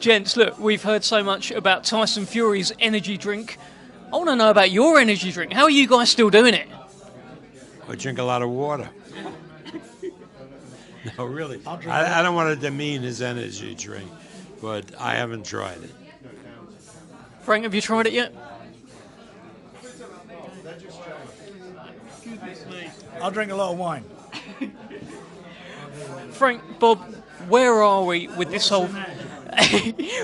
Gents, look, we've heard so much about Tyson Fury's energy drink. I want to know about your energy drink. How are you guys still doing it? I drink a lot of water. No, really. I don't want to demean his energy drink, but I haven't tried it. Frank, have you tried it yet? I'll drink a lot of wine. Frank, Bob, where are we with this whole...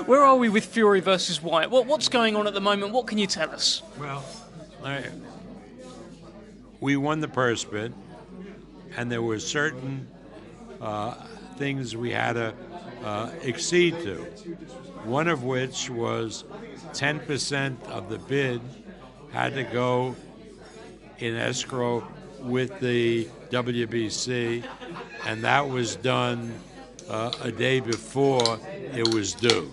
Where are we with Fury versus White? What's going on at the moment? What can you tell us? Well, we won the purse bid, and there were certain things we had to accede to. One of which was 10% of the bid had to go in escrow with the WBC, and that was done a day before it was due.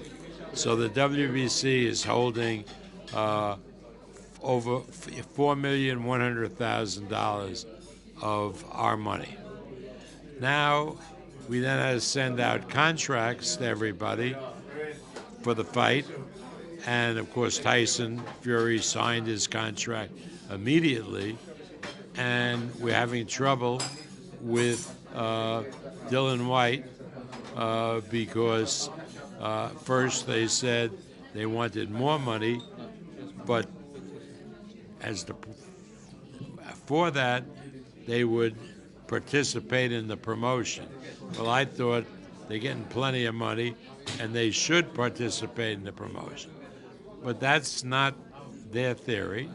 So the WBC is holding over $4,100,000 of our money. Now we then had to send out contracts to everybody for the fight, and of course Tyson Fury signed his contract immediately, and we're having trouble with DILLIAN WHYTE because first they said they wanted more money, but for that they would participate in the promotion. Well, I thought they're getting plenty of money and they should participate in the promotion. But that's not their theory.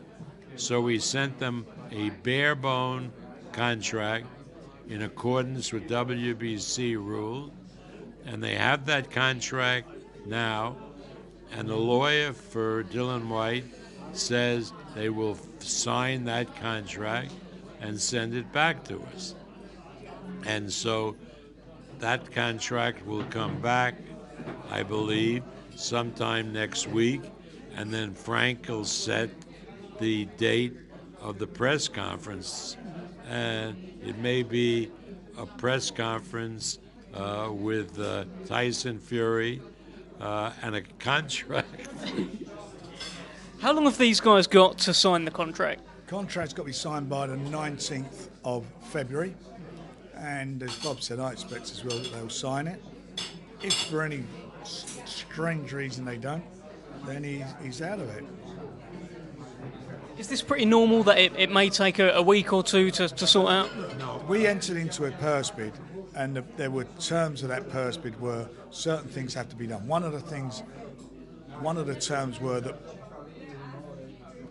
So we sent them a bare bone contract in accordance with WBC rule, and they have that contract now, and the lawyer for DILLIAN WHYTE says they will sign that contract and send it back to us. And so that contract will come back, I believe, sometime next week, and then Frank will set the date of the press conference. And it may be a press conference with Tyson Fury and a contract. How long have these guys got to sign the contract? Contract's got to be signed by the 19th of February, and as Bob said, I expect as well that they'll sign it. If for any strange reason they don't, then he's out of it. Is this pretty normal that it may take a week or two to sort out? No. We entered into a purse bid, and there were terms of that purse bid were certain things have to be done. One of the terms were that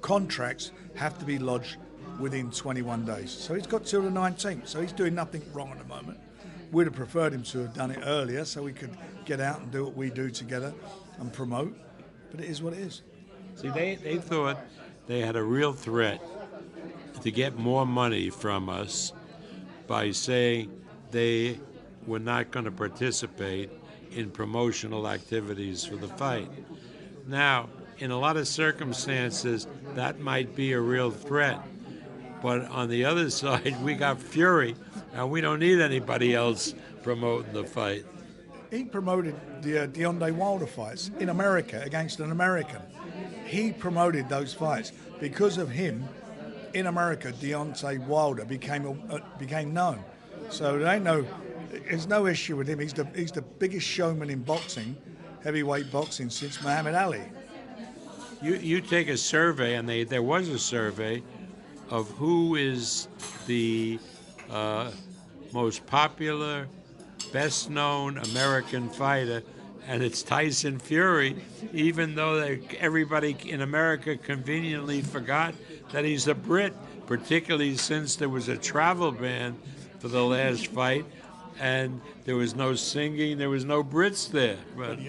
contracts have to be lodged within 21 days. So he's got till the 19th, so he's doing nothing wrong at the moment. We'd have preferred him to have done it earlier so we could get out and do what we do together and promote, but it is what it is. See, they thought they had a real threat to get more money from us by saying they were not going to participate in promotional activities for the fight. Now, in a lot of circumstances, that might be a real threat. But on the other side, we got Fury, and we don't need anybody else promoting the fight. He promoted the Deontay Wilder fights in America against an American. He promoted those fights. Because of him, in America, Deontay Wilder became known. So there's no issue with him. He's the biggest showman in boxing, heavyweight boxing, since Muhammad Ali. You take a survey, and there was a survey of who is the most popular, best-known American fighter, and it's Tyson Fury, even though everybody in America conveniently forgot that he's a Brit, particularly since there was a travel ban for the last fight, and there was no singing, there was no Brits there. But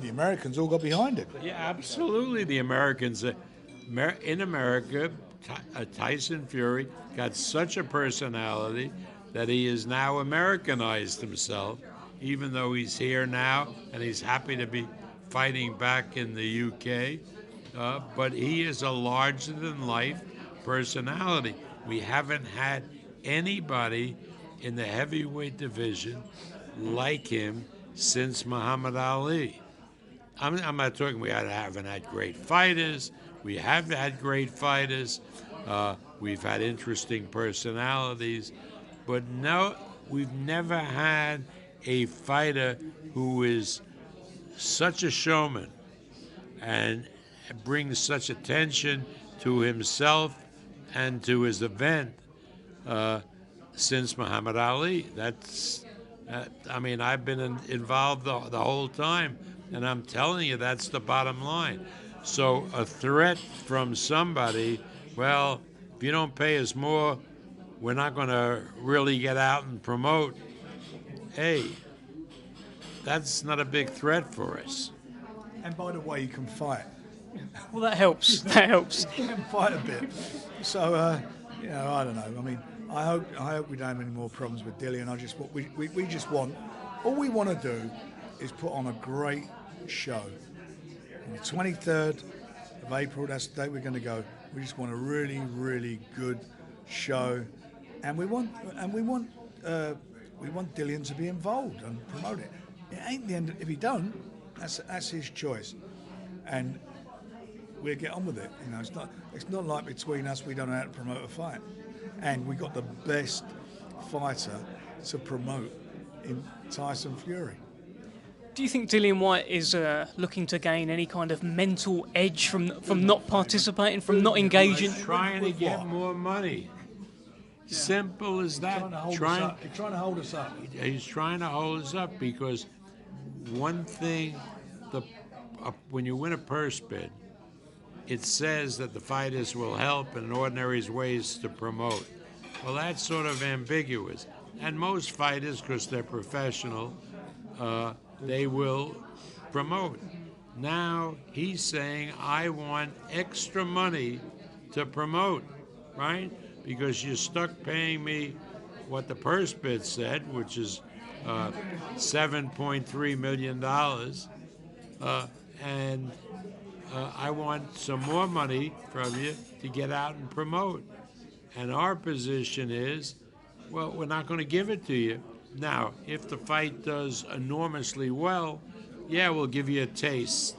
the Americans all got behind it. Yeah, absolutely. The Americans in America, Tyson Fury got such a personality that he has now Americanized himself, even though he's here now and he's happy to be fighting back in the UK. But he is a larger-than-life personality. We haven't had anybody in the heavyweight division like him since Muhammad Ali. I'm not talking we haven't had great fighters. We have had great fighters. We've had interesting personalities. But no, we've never had a fighter who is such a showman and brings such attention to himself and to his event since Muhammad Ali. I mean, I've been involved the whole time, and I'm telling you, that's the bottom line. So a threat from somebody, well, if you don't pay us more, we're not going to really get out and promote. Hey, that's not a big threat for us. And by the way, you can fight. Well, that helps. That helps. You can fight a bit. So, you know, I don't know. I mean, I hope we don't have any more problems with Dillian. We just want, all we want to do is put on a great show. On the 23rd of April, that's the day we're going to go. We just want a really, really good show, and we want Dillian to be involved and promote it. It ain't the end. If he don't, that's his choice, and we'll get on with it. You know, it's not like between us we don't know how to promote a fight, and we got the best fighter to promote in Tyson Fury. Do you think Dillian Whyte is looking to gain any kind of mental edge from not participating, from not engaging? He's trying to get more money. Yeah. Simple as that. He's trying to hold us up. He's trying to hold us up because one thing, when you win a purse bid, it says that the fighters will help in ordinary ways to promote. Well, that's sort of ambiguous. And most fighters, because they're professional, they will promote. Now he's saying, I want extra money to promote, right? Because you're stuck paying me what the purse bid said, which is $7.3 million. And I want some more money from you to get out and promote. And our position is, well, we're not going to give it to you. Now, if the fight does enormously well, yeah, we'll give you a taste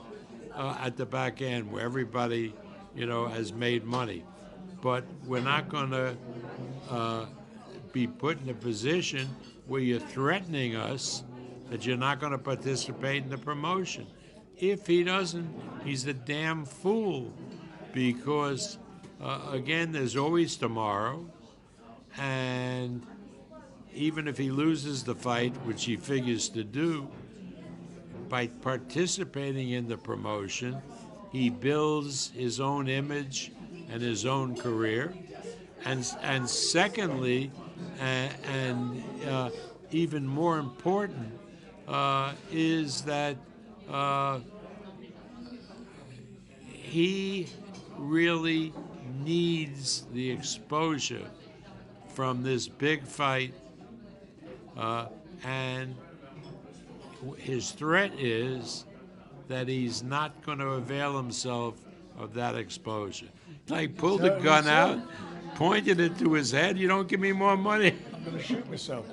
at the back end where everybody, you know, has made money. But we're not going to be put in a position where you're threatening us that you're not going to participate in the promotion. If he doesn't, he's a damn fool because, again, there's always tomorrow. And even if he loses the fight, which he figures to do, by participating in the promotion, he builds his own image and his own career. And secondly, and even more important, is that he really needs the exposure from this big fight, and his threat is that he's not going to avail himself of that exposure. Like, pulled the gun out, pointed it to his head, you don't give me more money, I'm going to shoot myself.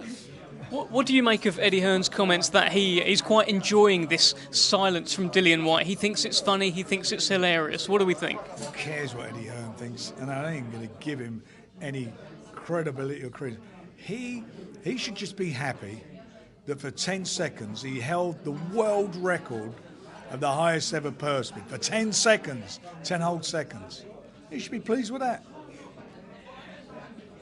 What do you make of Eddie Hearn's comments that he is quite enjoying this silence from Dillian Whyte? He thinks it's funny, he thinks it's hilarious. What do we think? Who cares what Eddie Hearn thinks? And I ain't going to give him any credibility or credit. He should just be happy that for 10 seconds he held the world record of the highest ever purse bid. For 10 seconds, 10 whole seconds. He should be pleased with that.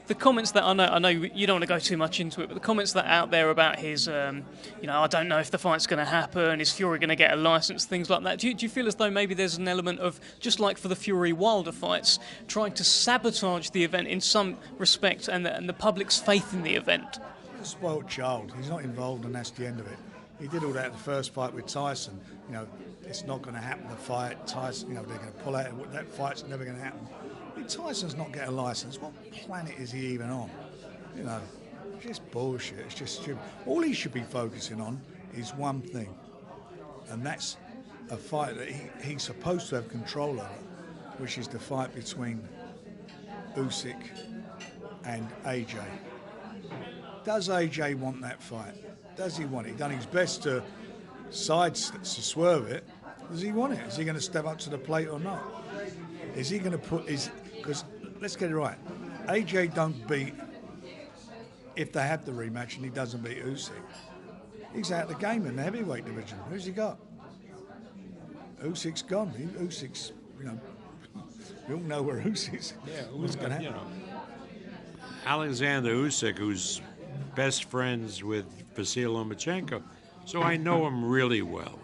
The comments that I know you don't want to go too much into it, but the comments that are out there about his, I don't know if the fight's going to happen, is Fury going to get a license, things like that. Do you feel as though maybe there's an element of, just like for the Fury-Wilder fights, trying to sabotage the event in some respect and the public's faith in the event? He's a spoiled child. He's not involved, and that's the end of it. He did all that in the first fight with Tyson. You know, it's not going to happen, the fight. Tyson, they're going to pull out. That fight's never going to happen. Tyson's not getting a license. What planet is he even on? You know, it's just bullshit. It's just stupid. All he should be focusing on is one thing, and that's a fight that he's supposed to have control over, which is the fight between Usyk and AJ. Does AJ want that fight? Does he want it? He's done his best to swerve it, Does he want it? Is he going to step up to the plate or not? Is he going to put his... Because, let's get it right, AJ don't beat... If they have the rematch and he doesn't beat Usyk, he's out of the game in the heavyweight division. Who's he got? Usyk's gone. Usyk's, you know... We all know where Usyk's... Yeah, what's going to happen. You know, Alexander Usyk, who's best friends with Vasyl Lomachenko, so I know him really well,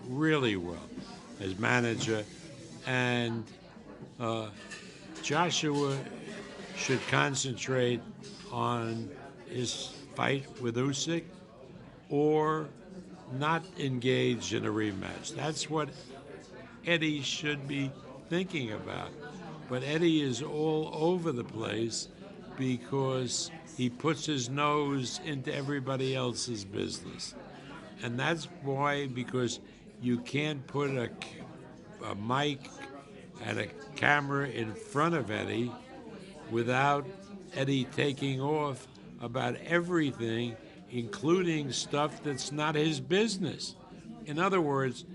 as manager. And Joshua should concentrate on his fight with Usyk or not engage in a rematch. That's what Eddie should be thinking about. But Eddie is all over the place because he puts his nose into everybody else's business. And that's why, because you can't put a mic and a camera in front of Eddie without Eddie taking off about everything, including stuff that's not his business. In other words,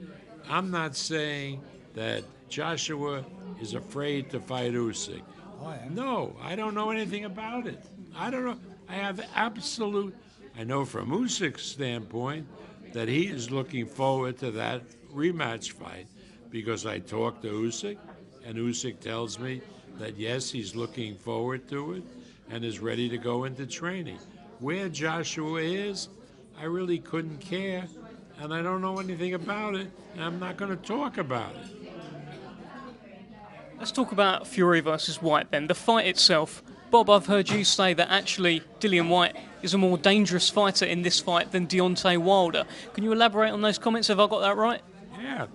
I'm not saying that Joshua is afraid to fight Usyk. No, I don't know anything about it. I don't know. I know from Usyk's standpoint that he is looking forward to that rematch fight because I talked to Usyk, and Usyk tells me that, yes, he's looking forward to it and is ready to go into training. Where Joshua is, I really couldn't care, and I don't know anything about it, and I'm not going to talk about it. Let's talk about Fury versus White then. The fight itself. Bob, I've heard you say that actually Dillian White is a more dangerous fighter in this fight than Deontay Wilder. Can you elaborate on those comments? Have I got that right? Yeah.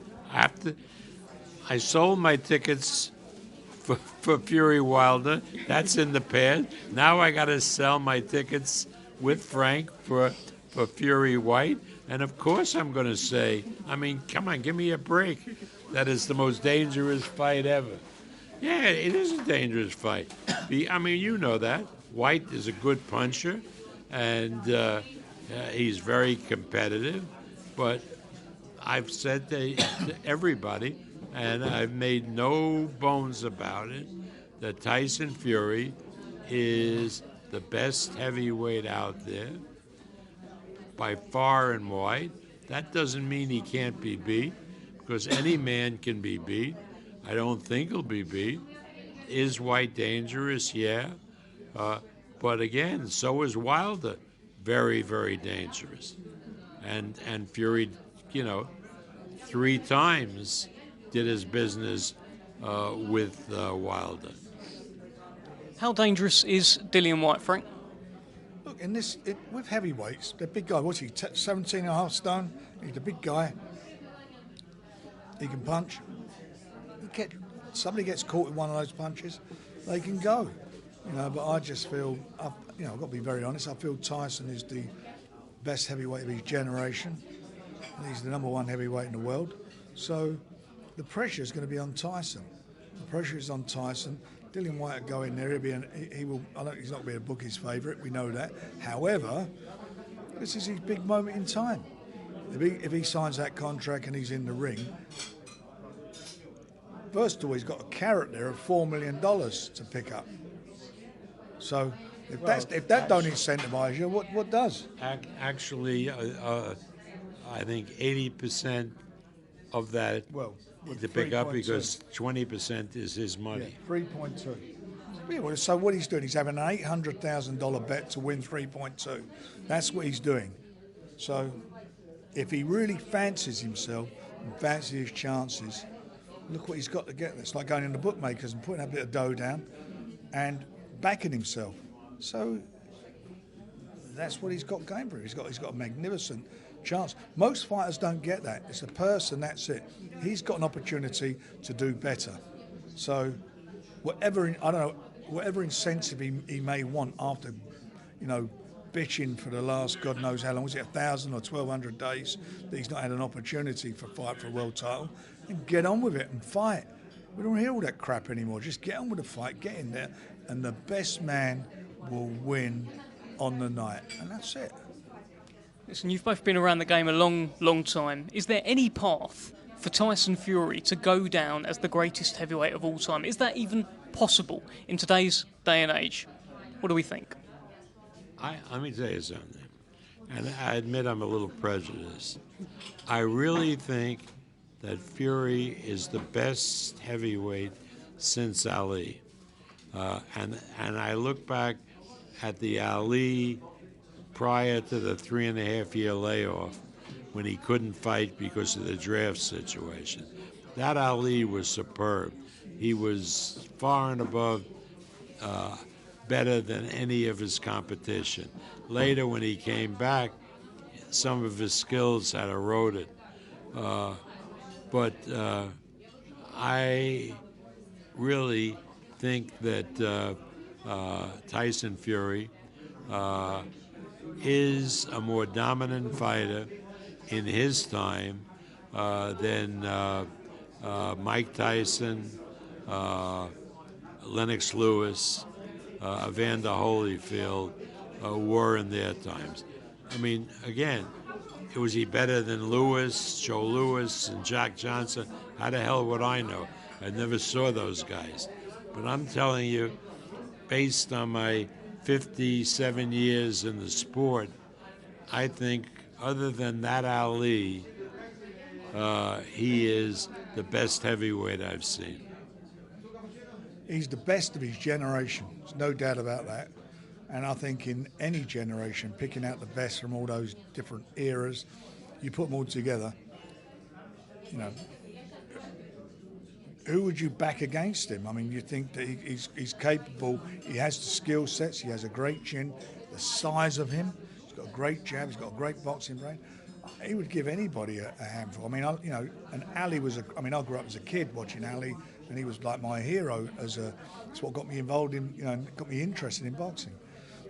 I sold my tickets for Fury Wilder. That's in the past. Now I got to sell my tickets with Frank for Fury White. And of course I'm going to say, I mean, come on, give me a break. That is the most dangerous fight ever. Yeah, it is a dangerous fight. I mean, you know that. White is a good puncher, and he's very competitive. But I've said to everybody, and I've made no bones about it, that Tyson Fury is the best heavyweight out there, by far and wide. That doesn't mean he can't be beat, because any man can be beat. I don't think he'll be beat. Is White dangerous? Yeah. But again, so is Wilder. Very, very dangerous. And Fury, 3 times did his business with Wilder. How dangerous is Dillian White, Frank? Look, with heavyweights, the big guy, what's he, 17.5 stone? He's a big guy. He can punch. Somebody gets caught in one of those punches, they can go. But I just feel, I've got to be very honest, I feel Tyson is the best heavyweight of his generation. He's the #1 heavyweight in the world. So the pressure is going to be on Tyson. The pressure is on Tyson. Dillian White will go in there. He's not going to be a bookie's favourite. We know that. However, this is his big moment in time. If he signs that contract and he's in the ring, first of all, he's got a carrot there of $4 million to pick up. So if that don't incentivise you, what does? Actually, I think 80% of that to pick up, because 20% is his money. Yeah, 3.2. Yeah, so what he's doing, he's having an $800,000 bet to win 3.2. That's what he's doing. So if he really fancies himself and fancies his chances, look what he's got to get. It's like going into bookmakers and putting a bit of dough down and backing himself. So that's what he's got going for him. He's got a magnificent chance. Most fighters don't get that. It's a person, that's it. He's got an opportunity to do better. So whatever incentive he may want after, bitching for the last God knows how long, was it 1,000 or 1,200 days that he's not had an opportunity for fight for a world title, and get on with it and fight. We don't hear all that crap anymore. Just get on with the fight, get in there, and the best man will win on the night, and that's it. Listen, you've both been around the game a long, long time. Is there any path for Tyson Fury to go down as the greatest heavyweight of all time? Is that even possible in today's day and age? What do we think? Let me tell you something, and I admit I'm a little prejudiced. I really think that Fury is the best heavyweight since Ali. And I look back at the Ali prior to the 3.5-year layoff when he couldn't fight because of the draft situation. That Ali was superb. He was far and above better than any of his competition. Later, when he came back, some of his skills had eroded. But I really think that Tyson Fury is a more dominant fighter in his time than Mike Tyson, Lennox Lewis, Evander Holyfield were in their times. I mean, again, was he better than Lewis, Joe Louis, and Jack Johnson? How the hell would I know? I never saw those guys. But I'm telling you, based on my 57 years in the sport, I think other than that Ali, he is the best heavyweight I've seen. He's the best of his generation. There's no doubt about that. And I think in any generation, picking out the best from all those different eras, you put them all together, you know, who would you back against him? I mean, you think that he's capable, he has the skill sets, he has a great chin, the size of him, he's got a great jab, he's got a great boxing brain. He would give anybody a handful. I mean, and Ali was I grew up as a kid watching Ali, and he was like my hero it's what got me involved in, got me interested in boxing.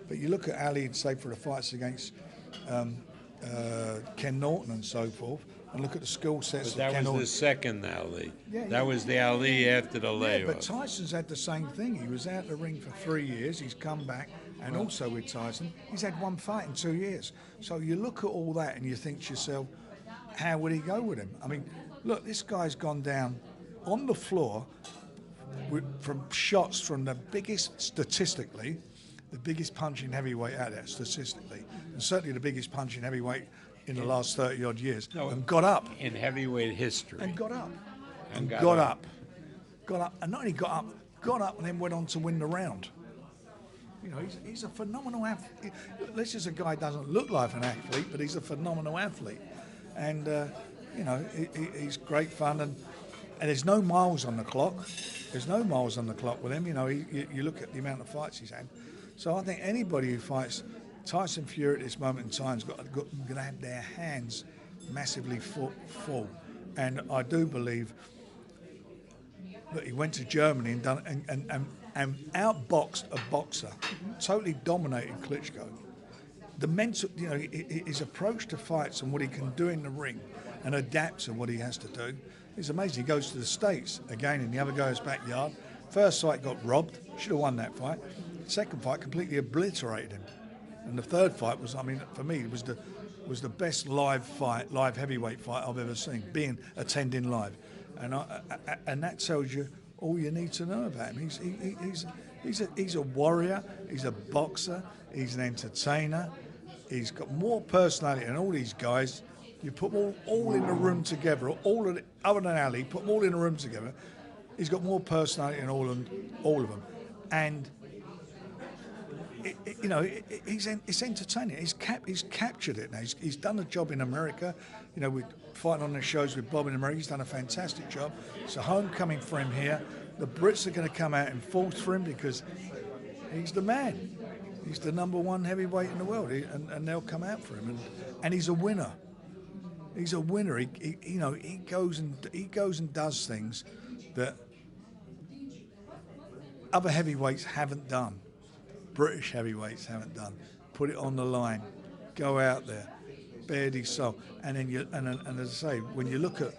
But you look at Ali, say, for the fights against Ken Norton and so forth, and look at the skill sets. But that was the second Ali. Yeah, that was the Ali after the layoff. But Tyson's had the same thing. He was out the ring for 3 years. He's come back, and also with Tyson, he's had one fight in 2 years. So you look at all that and you think to yourself, how would he go with him? I mean, look, this guy's gone down on the floor from shots from the biggest, statistically, the biggest punching heavyweight out there, statistically, and certainly the biggest punching heavyweight in the last 30-odd years, and got up. In heavyweight history. And got up. And got up. Got up. And not only got up and then went on to win the round. He's a phenomenal athlete. This is a guy who doesn't look like an athlete, but he's a phenomenal athlete. And, he's great fun. And there's no miles on the clock. There's no miles on the clock with him. You look at the amount of fights he's had. So I think anybody who fights Tyson Fury at this moment in time is going to have their hands massively full. And I do believe that he went to Germany and done and outboxed a boxer, totally dominated Klitschko. The mental, his approach to fights and what he can do in the ring and adapt to what he has to do is amazing. He goes to the States again in the other guy's backyard. First fight got robbed, should have won that fight. Second fight completely obliterated him. And the third fight was, for me, it was the best live heavyweight fight I've ever seen, attending live, and that tells you all you need to know about him. He's a warrior, he's a boxer, he's an entertainer, he's got more personality than all these guys. You put them all in a room together, other than Ali, put them all in a room together. He's got more personality than all of them, and. It's entertaining. He's captured it now. He's done a job in America. With fighting on the shows with Bob in America, he's done a fantastic job. It's a homecoming for him here. The Brits are going to come out in force for him because he's the man. He's the #1 heavyweight in the world, and they'll come out for him. And he's a winner. He's a winner. He goes and does things that other heavyweights haven't done. British heavyweights haven't done. Put it on the line, go out there, bare his soul, and then and as I say, when you look at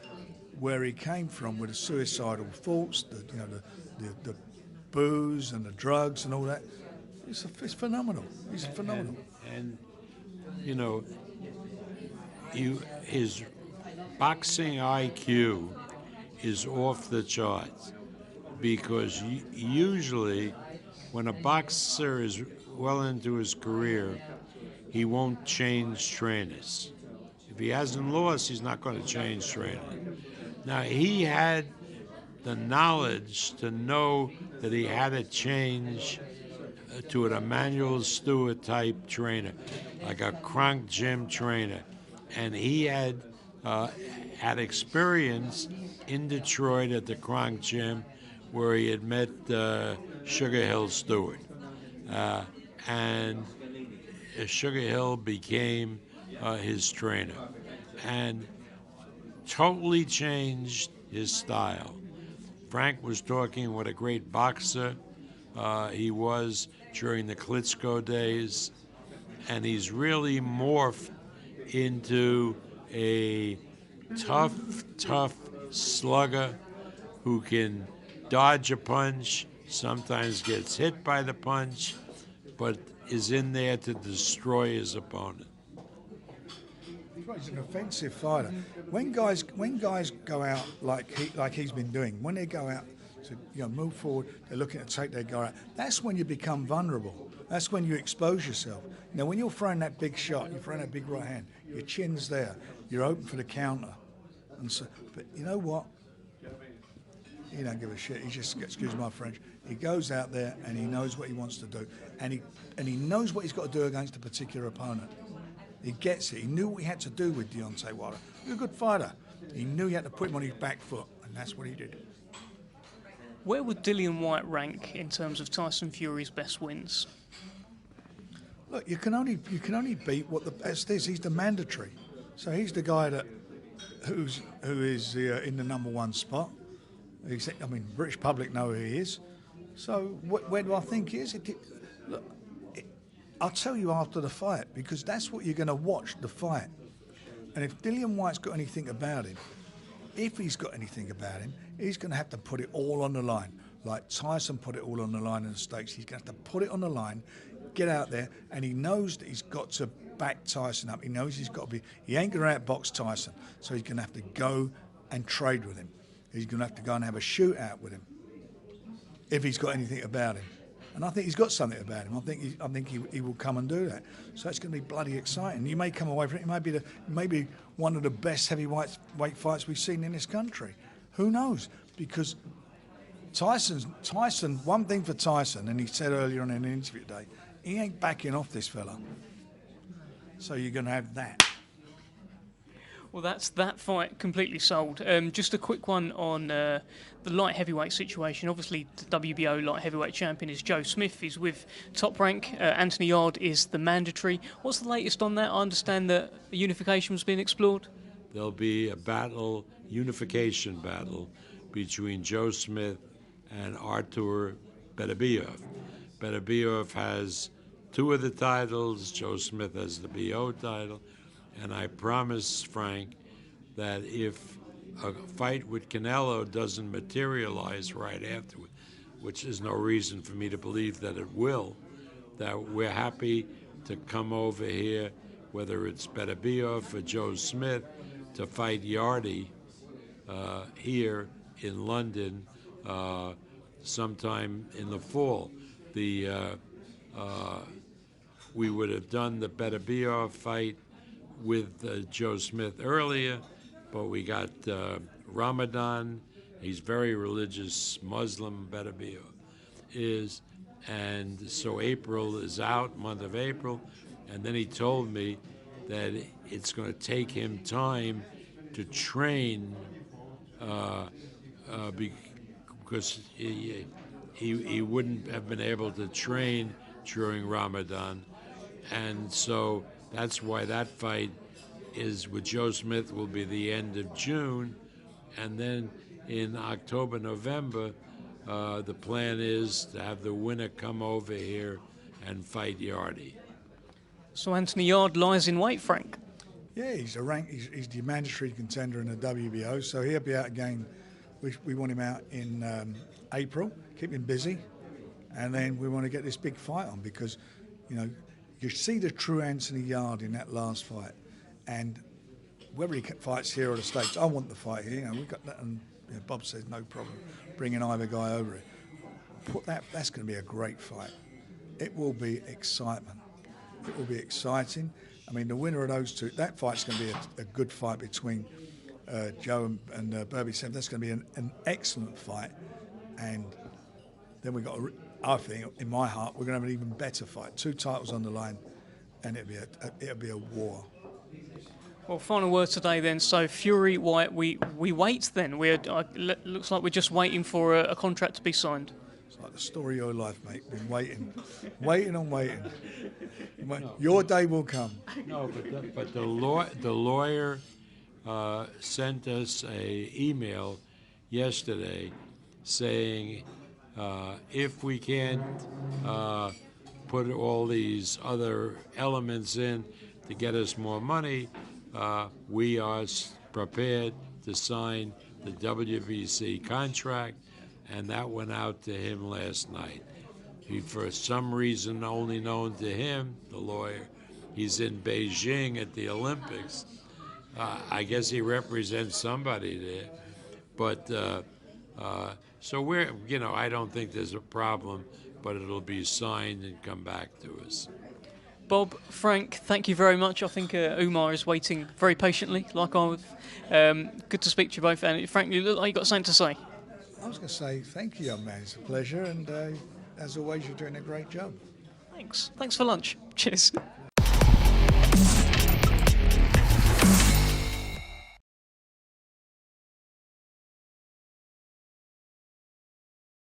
where he came from with the suicidal thoughts, the booze and the drugs and all that, it's phenomenal. He's phenomenal. And his boxing IQ is off the charts because usually when a boxer is well into his career, he won't change trainers. If he hasn't lost, he's not going to change trainer. Now, he had the knowledge to know that he had to change to an Emmanuel Stewart type trainer, like a Kronk Gym trainer. And he had experience in Detroit at the Kronk Gym where he had met Sugar Hill Stewart. And Sugar Hill became his trainer and totally changed his style. Frank was talking what a great boxer he was during the Klitschko days, and he's really morphed into a tough slugger who can dodge a punch, sometimes gets hit by the punch, but is in there to destroy his opponent. He's an offensive fighter. When guys go out like he's been doing, when they go out to move forward, they're looking to take their guy out. That's when you become vulnerable. That's when you expose yourself. When you're throwing that big shot, you're throwing that big right hand, your chin's there, you're open for the counter, and so. But you know what? He don't give a shit. He just, excuse my French, he goes out there and he knows what he wants to do, and he knows what he's got to do against a particular opponent. He gets it. He knew what he had to do with Deontay Wilder. He was a good fighter. He knew he had to put him on his back foot, and that's what he did. Where would Dillian White rank in terms of Tyson Fury's best wins? Look, you can only beat what he's the mandatory. So he's the guy who is in the number one spot. British public know who he is. So where do I think he is? I'll tell you after the fight, because that's what you're going to watch, the fight. And if Dillian White's got anything about him, if he's got anything about him, he's going to have to put it all on the line. Like Tyson put it all on the line in the States. He's going to have to put it on the line, get out there, and he knows that he's got to back Tyson up. He knows he's got to be, he ain't going to outbox Tyson, so he's going to have to go and trade with him. He's going to have to go and have a shootout with him if he's got anything about him. And I think he's got something about him. I think he will come and do that. So it's going to be bloody exciting. You may come away from it. It may be one of the best heavyweight fights we've seen in this country. Who knows? Because Tyson. One thing for Tyson, and he said earlier on in an interview today, he ain't backing off this fella. So you're going to have that. Well, that's that fight completely sold. Just a quick one on the light heavyweight situation. Obviously, the WBO light heavyweight champion is Joe Smith. He's with Top Rank. Anthony Yarde is the mandatory. What's the latest on that? I understand that the unification was being explored. There'll be a unification battle between Joe Smith and Artur Beterbiev. Beterbiev has two of the titles. Joe Smith has the BO title. And I promise Frank that if a fight with Canelo doesn't materialize right afterward, which is no reason for me to believe that it will, that we're happy to come over here, whether it's Beterbiev or Joe Smith, to fight Yarde here in London sometime in the fall. We would have done the Beterbiev fight with Joe Smith earlier, but we got Ramadan. He's very religious, Muslim, Beterbiev is, and so April is out, month of April, and then he told me that it's going to take him time to train because he wouldn't have been able to train during Ramadan, and so that's why that fight is with Joe Smith will be the end of June, and then in October, November, the plan is to have the winner come over here and fight Yarde. So Anthony Yarde lies in wait, Frank. Yeah, he's the mandatory contender in the WBO, so he'll be out again. We want him out in April, keep him busy, and then we want to get this big fight on because, you see the true Anthony Yarde in that last fight, and whether he fights here or the States, I want the fight here. We got that, and Bob says no problem, bringing either guy over it. That's going to be a great fight. It will be excitement. It will be exciting. I mean, the winner of those two, that fight's going to be a good fight between Joe and Burby Sam. That's going to be an excellent fight. And then I think, in my heart, we're going to have an even better fight. 2 titles on the line, and it'll be a war. Well, final words today then. So Fury, White, we wait then. Looks like we're just waiting for a contract to be signed. It's like the story of your life, mate. Been waiting, waiting. Your day will come. No, but the lawyer sent us a email yesterday saying if we can't put all these other elements in to get us more money, we are prepared to sign the WBC contract, and that went out to him last night. He, for some reason only known to him, the lawyer, he's in Beijing at the Olympics. I guess he represents somebody there. But so I don't think there's a problem, but it'll be signed and come back to us. Bob, Frank, thank you very much. I think Umar is waiting very patiently, like I was. Good to speak to you both. And Frank, you look like you got something to say. I was going to say thank you, young man. It's a pleasure, and as always, you're doing a great job. Thanks for lunch. Cheers.